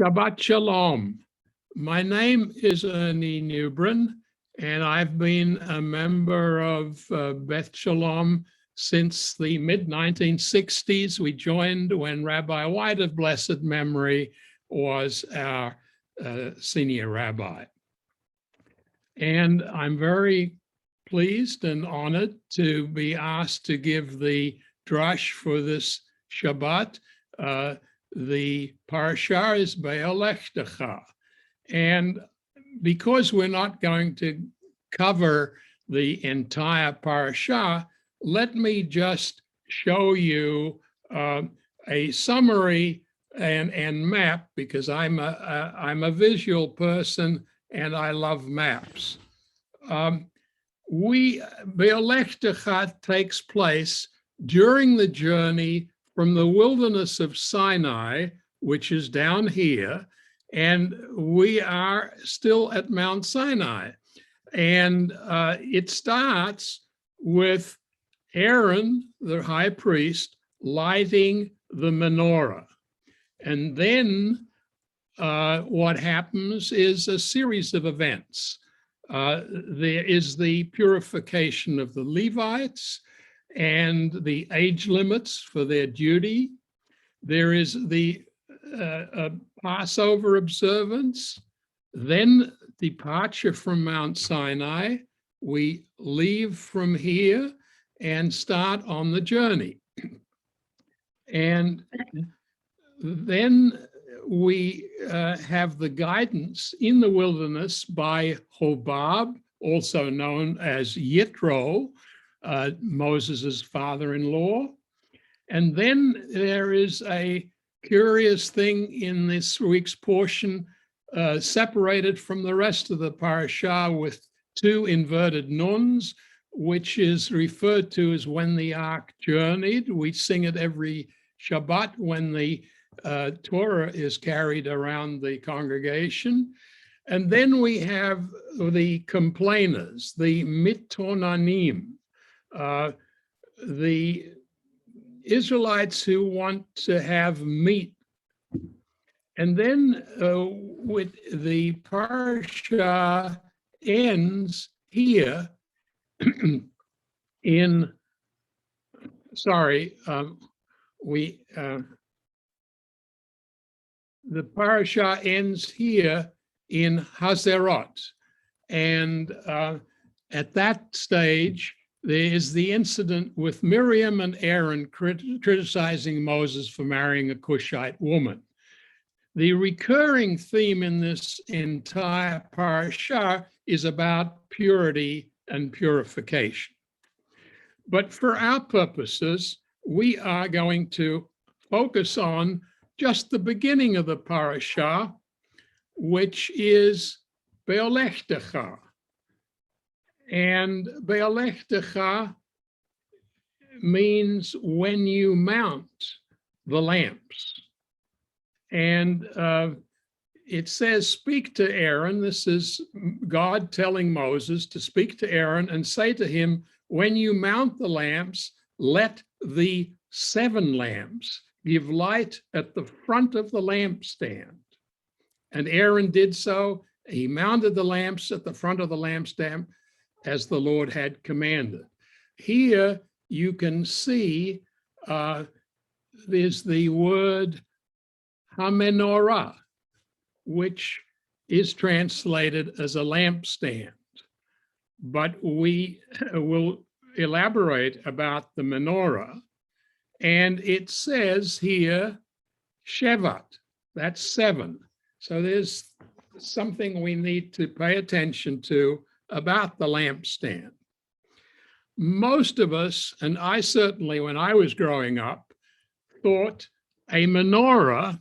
Shabbat Shalom. My name is Erni Newbrun, and I've been a member of Beth Sholom since the mid-1960s. We joined when Rabbi White of blessed memory was our senior rabbi. And I'm very pleased and honored to be asked to give the drush for this Shabbat. The parashah is Beha'alotecha. And because we're not going to cover the entire parashah, let me just show you a summary and map, because I'm a visual person and I love maps. Beha'alotecha takes place during the journey from the wilderness of Sinai, which is down here, and we are still at Mount Sinai. And it starts with Aaron, the high priest, lighting the menorah. And then what happens is a series of events. There is the purification of the Levites and the age limits for their duty. There is the Passover observance, then departure from Mount Sinai. We leave from here and start on the journey. And then we have the guidance in the wilderness by Hobab, also known as Yitro, Moses' father-in-law. And then there is a curious thing in this week's portion, separated from the rest of the parashah with two inverted nuns, which is referred to as when the ark journeyed. We sing it every Shabbat when the Torah is carried around the congregation. And then we have the complainers, the mitonanim, the Israelites who want to have meat. And then with the parashah ends here in, the parashah ends here in Hazerot. And at that stage, there is the incident with Miriam and Aaron criticizing Moses for marrying a Cushite woman. The recurring theme in this entire parashah is about purity and purification. But for our purposes, we are going to focus on just the beginning of the parashah, which is Beha'alotecha. And Beha'alotecha means when you mount the lamps. And it says, speak to Aaron. This is God telling Moses to speak to Aaron and say to him, when you mount the lamps, let the 7 lamps give light at the front of the lampstand. And Aaron did so. He mounted the lamps at the front of the lampstand as the Lord had commanded. Here you can see there's the word Menorah, which is translated as a lampstand. But we will elaborate about the menorah. And it says here, Shevat, that's 7. So there's something we need to pay attention to about the lampstand. Most of us, and I certainly when I was growing up, thought a menorah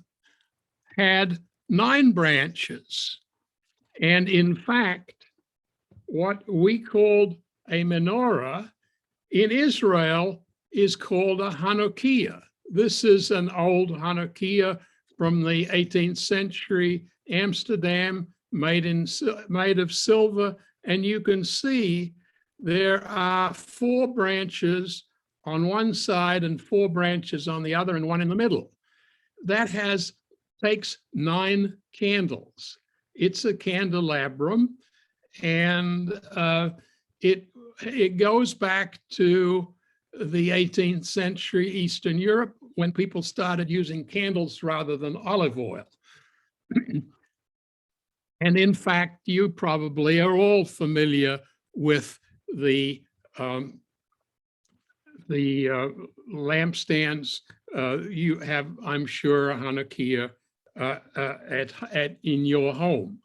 had 9 branches. And in fact, what we called a menorah in Israel is called a Hanukiah. This is an old Hanukiah from the 18th century, Amsterdam, made of silver. And you can see there are 4 branches on one side and 4 branches on the other and one in the middle. That has takes 9 candles. It's a candelabrum, and it goes back to the 18th century Eastern Europe, when people started using candles rather than olive oil. And in fact, you probably are all familiar with the lampstands. You have, I'm sure, a Hanukiah in your home.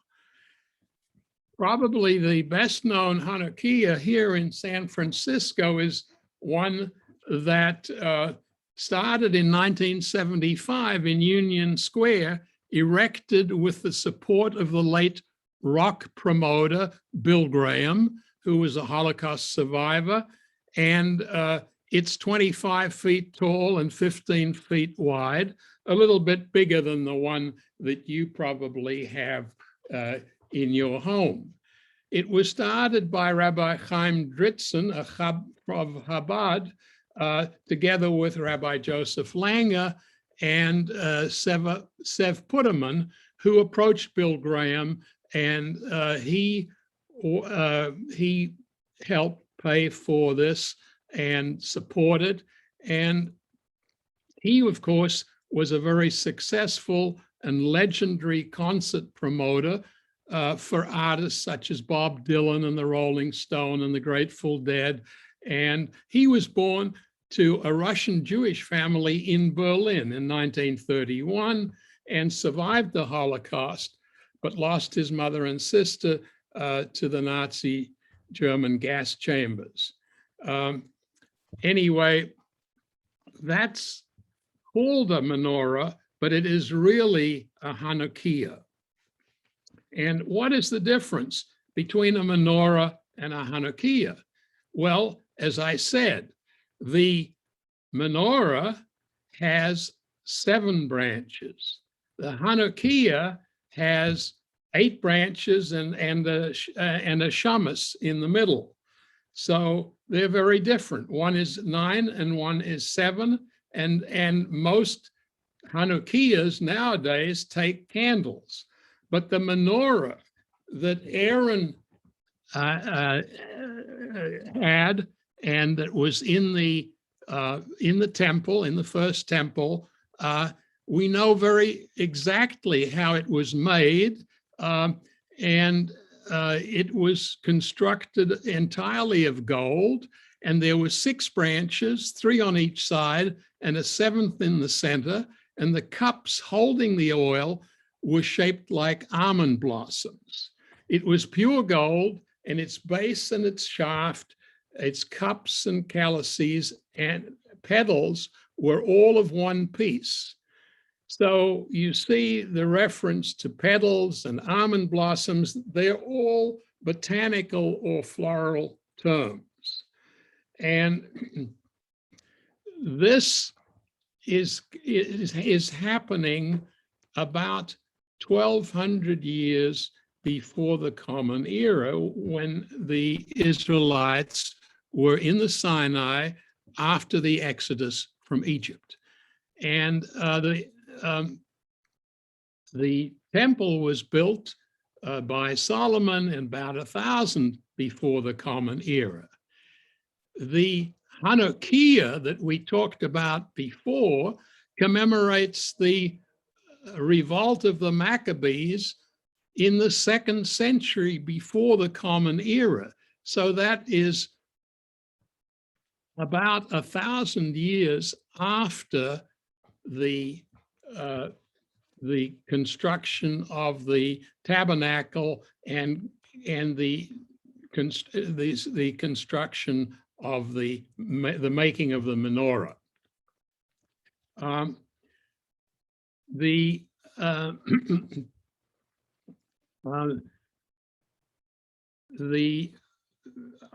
Probably the best known Hanukiah here in San Francisco is one that started in 1975 in Union Square, erected with the support of the late rock promoter, Bill Graham, who was a Holocaust survivor. And it's 25 feet tall and 15 feet wide, a little bit bigger than the one that you probably have in your home. It was started by Rabbi Chaim Dritzin of Chabad, together with Rabbi Joseph Langer and Sev Puterman, who approached Bill Graham, and he helped pay for this and support it. And he, of course, was a very successful and legendary concert promoter for artists such as Bob Dylan and the Rolling Stone and the Grateful Dead. And he was born to a Russian Jewish family in Berlin in 1931 and survived the Holocaust, but lost his mother and sister to the Nazi German gas chambers. Anyway, that's called a menorah, but it is really a Hanukiah. And what is the difference between a menorah and a Hanukiah? Well, as I said, the menorah has 7 branches. The Hanukiah has 8 branches and a shamus in the middle. So they're very different. One is 9 and one is 7. And most Hanukiahs nowadays take candles. But the menorah that Aaron had, and that was in the temple, in the first temple, we know very exactly how it was made, and it was constructed entirely of gold, and there were 6 branches, 3 on each side, and a 7th in the center, and the cups holding the oil were shaped like almond blossoms. It was pure gold, and its base and its shaft, its cups and calices and petals were all of one piece. So you see the reference to petals and almond blossoms, they're all botanical or floral terms. And this is happening about 1,200 years before the Common Era, when the Israelites were in the Sinai after the Exodus from Egypt. And the temple was built by Solomon in about 1,000 before the Common Era. The Hanukiah that we talked about before commemorates the revolt of the Maccabees in the 2nd century before the Common Era. So that is about 1,000 years after the construction of the tabernacle and the construction of the making of the menorah.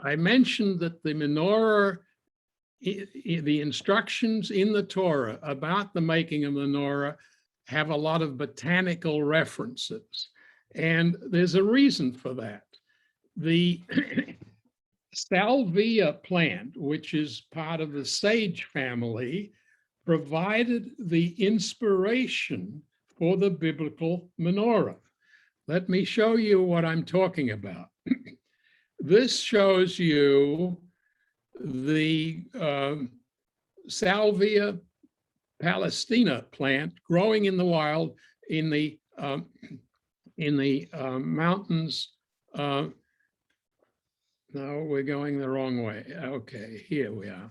I mentioned that the menorah, the instructions in the Torah about the making of menorah have a lot of botanical references, and there's a reason for that. The Salvia plant, which is part of the sage family, provided the inspiration for the biblical menorah. Let me show you what I'm talking about. This shows you the Salvia Palestina plant growing in the wild in the mountains. No, we're going the wrong way. Okay, here we are.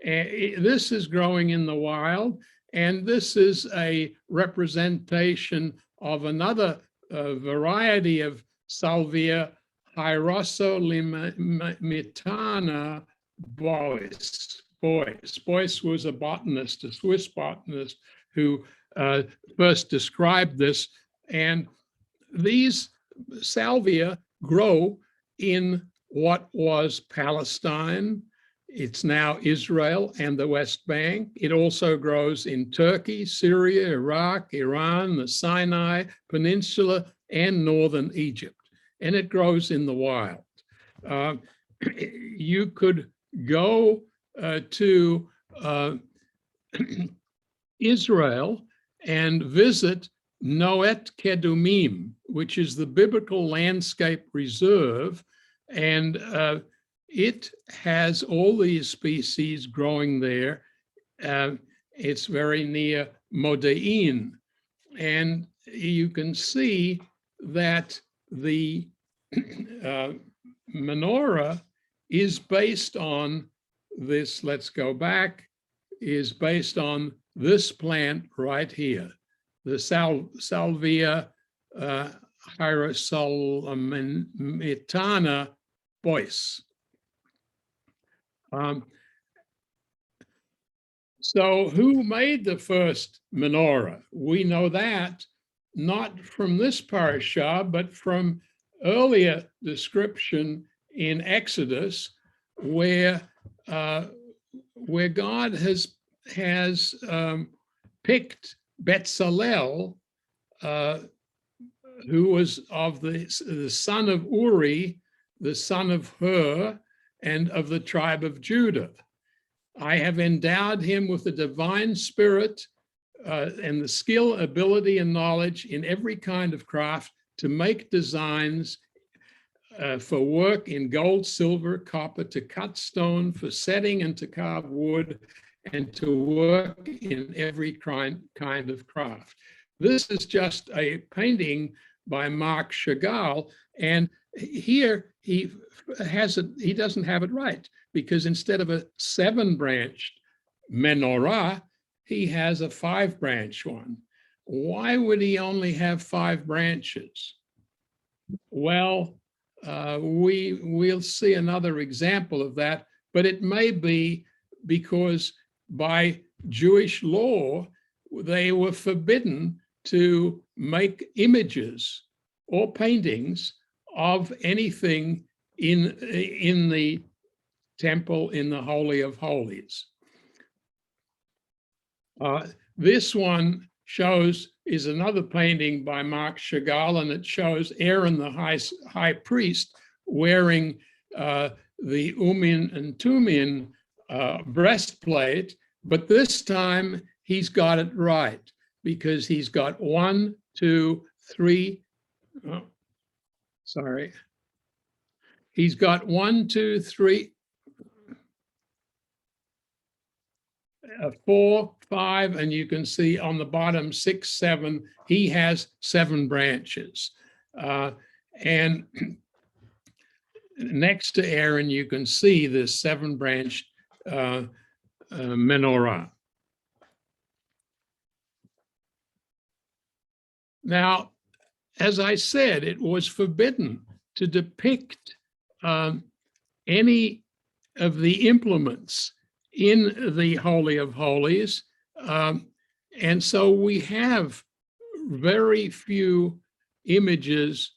And this is growing in the wild, and this is a representation of another variety of Salvia, Hierosolymitana bois. Bois was a botanist, a Swiss botanist, who first described this. And these salvia grow in what was Palestine. It's now Israel and the West Bank. It also grows in Turkey, Syria, Iraq, Iran, the Sinai Peninsula, and northern Egypt. And it grows in the wild. You could go to Israel and visit Mot-Kedumim, which is the biblical landscape reserve, and it has all these species growing there. It's very near Modi'in, and you can see that the menorah is based on this, let's go back, is based on this plant right here, the Salvia Hierosolymitana bois. So who made the first menorah? We know that not from this parashah, but from earlier description in Exodus, where God has picked Bezalel, who was of the son of Uri, the son of Hur, and of the tribe of Judah. I have endowed him with the divine spirit and the skill, ability, and knowledge in every kind of craft to make designs for work in gold, silver, copper, to cut stone, for setting and to carve wood, and to work in every kind of craft. This is just a painting by Marc Chagall, and here he doesn't have it right, because instead of a 7-branched menorah, he has a 5-branch one. Why would he only have 5 branches? Well, we'll see another example of that, but it may be because by Jewish law, they were forbidden to make images or paintings of anything in the temple, in the Holy of Holies. This one is another painting by Marc Chagall, and it shows Aaron, the high priest, wearing the Urim and Thummim breastplate, but this time he's got it right, because he's got 1, 2, 3. Oh, sorry. He's got 1, 2, 3, 4, 5, and you can see on the bottom 6, 7. He has 7 branches. And next to Aaron, you can see this 7-branched menorah. Now, as I said, it was forbidden to depict any of the implements in the Holy of Holies. And so we have very few images,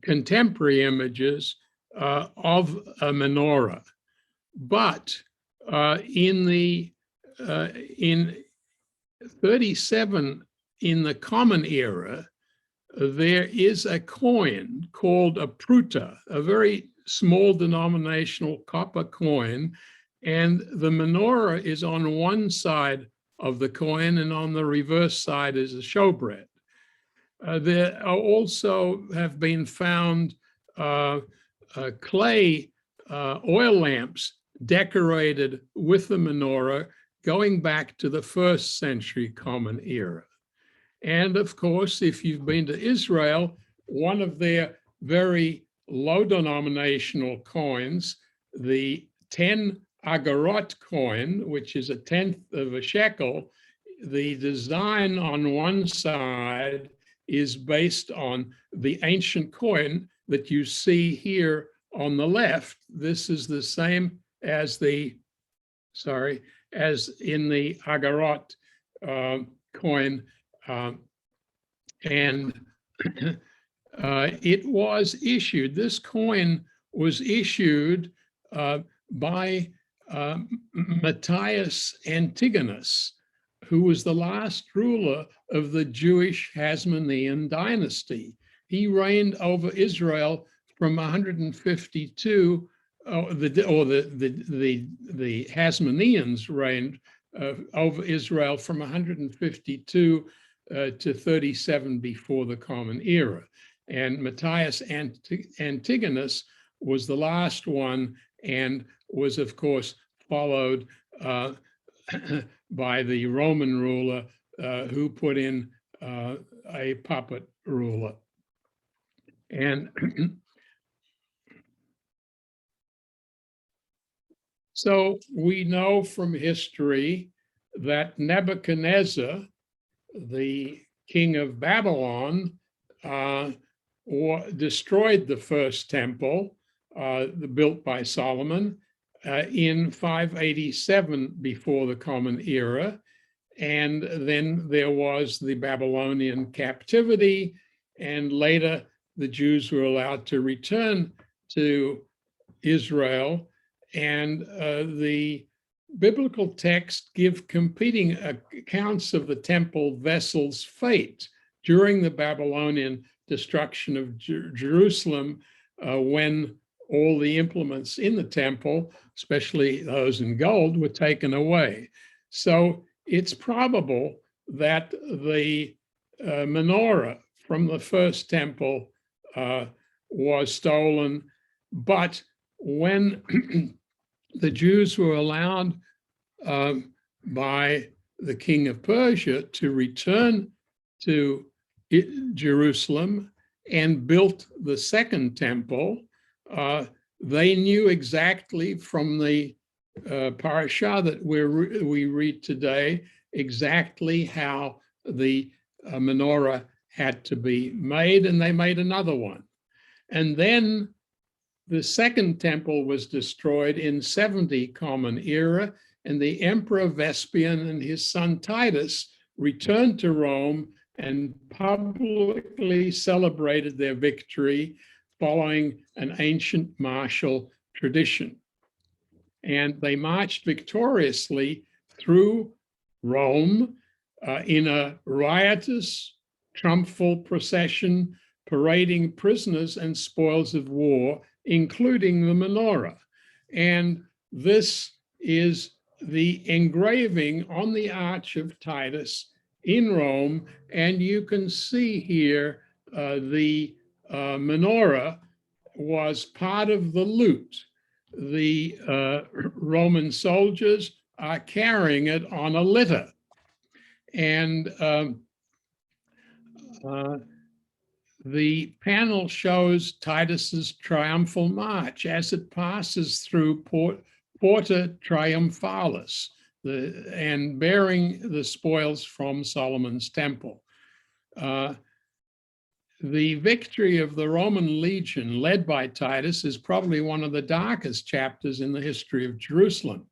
contemporary images of a menorah. But in 37, in the Common Era, there is a coin called a pruta, a very small denominational copper coin, and the menorah is on one side of the coin, and on the reverse side is a showbread. There also have been found clay oil lamps decorated with the menorah going back to the 1st century Common Era. And of course, if you've been to Israel, one of their very low denominational coins, the 10 agarot coin, which is 1/10 of a shekel, the design on one side is based on the ancient coin that you see here on the left. This is the same as as in the agarot coin. And it was issued, this coin was issued by Matthias Antigonus, who was the last ruler of the Jewish Hasmonean dynasty. He reigned over Israel from 152, the Hasmoneans reigned over Israel from 152 to 37 before the Common Era. And Matthias Antigonus was the last one and was, of course, followed by the Roman ruler who put in a puppet ruler. And so we know from history that Nebuchadnezzar, the king of Babylon, destroyed the first temple built by Solomon in 587 before the Common Era. And then there was the Babylonian captivity, and later the Jews were allowed to return to Israel. And the biblical texts give competing accounts of the temple vessel's fate during the Babylonian destruction of Jerusalem, when all the implements in the temple, especially those in gold, were taken away. So it's probable that the menorah from the first temple was stolen, but when the Jews were allowed by the king of Persia to return to Jerusalem and built the second temple, they knew exactly from the parashah that we read today exactly how the menorah had to be made, and they made another one. And then the second temple was destroyed in 70 Common Era, and the Emperor Vespasian and his son Titus returned to Rome and publicly celebrated their victory following an ancient martial tradition. And they marched victoriously through Rome in a riotous, triumphal procession, parading prisoners and spoils of war, including the menorah. And this is the engraving on the Arch of Titus in Rome. And you can see here the menorah was part of the loot. The Roman soldiers are carrying it on a litter. And the panel shows Titus's triumphal march as it passes through Porta Triumphalis, and bearing the spoils from Solomon's temple. The victory of the Roman legion led by Titus is probably one of the darkest chapters in the history of Jerusalem.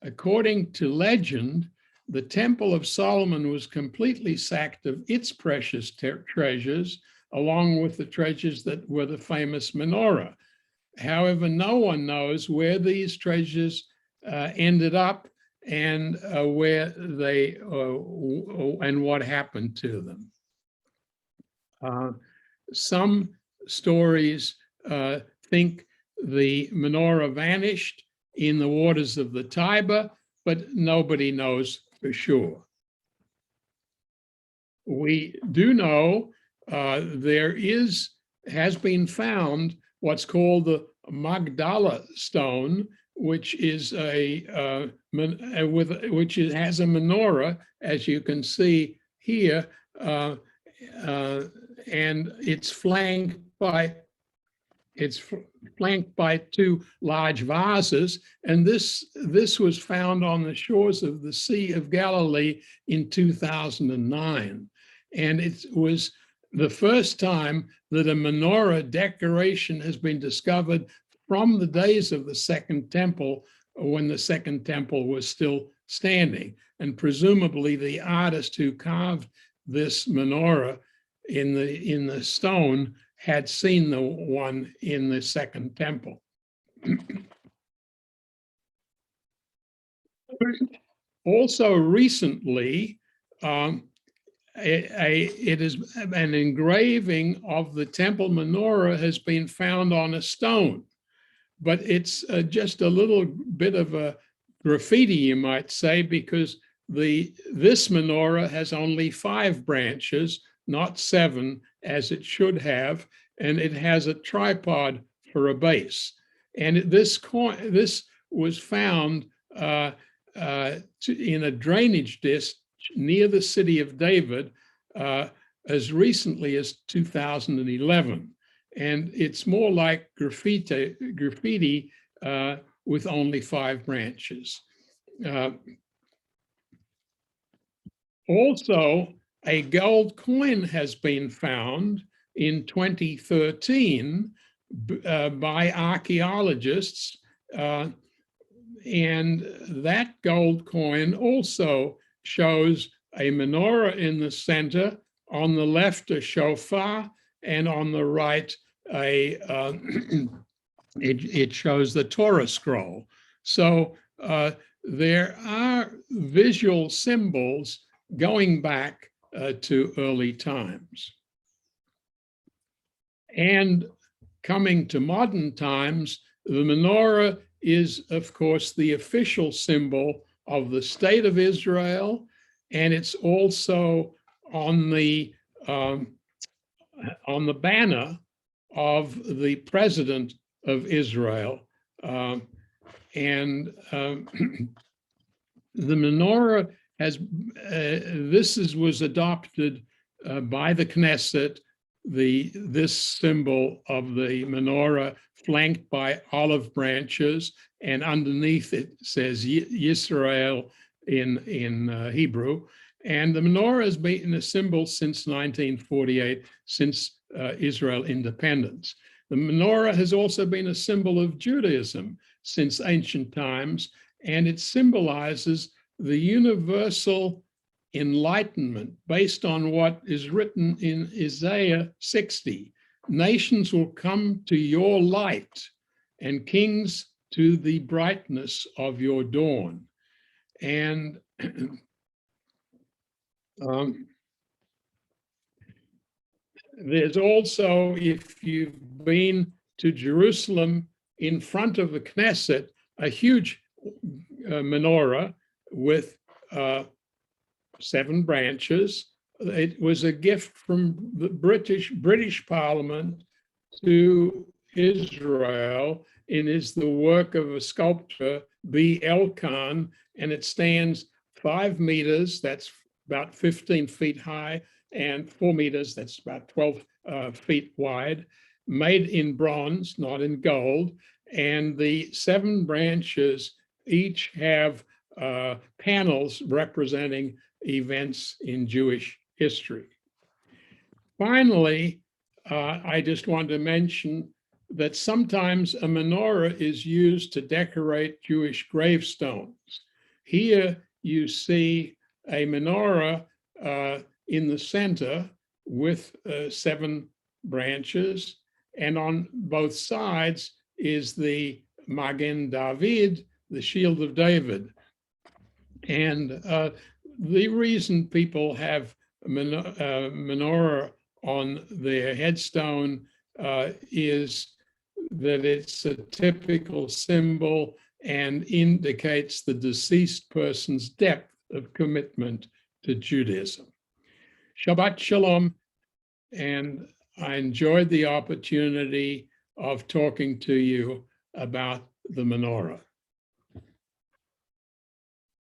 According to legend, the Temple of Solomon was completely sacked of its precious treasures, along with the treasures that were the famous menorah. However, no one knows where these treasures ended up and where they and what happened to them. Some stories think the menorah vanished in the waters of the Tiber, but nobody knows for sure. We do know has been found what's called the Magdala stone, which is has a menorah, as you can see here, and it's flanked by two large vases, and this was found on the shores of the Sea of Galilee in 2009, and it was the first time that a menorah decoration has been discovered from the days of the Second Temple, when the Second Temple was still standing. And presumably the artist who carved this menorah in the stone had seen the one in the Second Temple. Also recently, it is an engraving of the temple menorah has been found on a stone, but it's just a little bit of a graffiti, you might say, because this menorah has only 5 branches, not 7 as it should have, and it has a tripod for a base. And this was found in a drainage ditch near the city of David as recently as 2011. And it's more like graffiti with only 5 branches. Also, a gold coin has been found in 2013 by archaeologists, and that gold coin also shows a menorah in the center, on the left a shofar, and on the right it shows the Torah Scroll. So there are visual symbols going back to early times. And coming to modern times, the menorah is, of course, the official symbol of the state of Israel, and it's also on the banner of the president of Israel. The menorah was adopted by the Knesset, this symbol of the menorah flanked by olive branches, and underneath it says Yisrael in Hebrew. And the menorah has been a symbol since 1948, since Israel independence. The menorah has also been a symbol of Judaism since ancient times, and it symbolizes the universal enlightenment based on what is written in Isaiah 60. Nations will come to your light, and kings to the brightness of your dawn. And there's also, if you've been to Jerusalem, in front of the Knesset, a huge menorah with 7 branches. It was a gift from the British Parliament to Israel. It is the work of a sculptor, B. Elkan, and it stands 5 meters, that's about 15 feet high, and 4 meters, that's about 12 feet wide, made in bronze, not in gold. And the 7 branches each have panels representing events in Jewish history. Finally, I just want to mention that sometimes a menorah is used to decorate Jewish gravestones. Here you see a menorah in the center with 7 branches, and on both sides is the Magen David, the Shield of David. And the reason people have menorah on their headstone is that it's a typical symbol and indicates the deceased person's depth of commitment to Judaism. Shabbat Shalom. and I enjoyed the opportunity of talking to you about the menorah.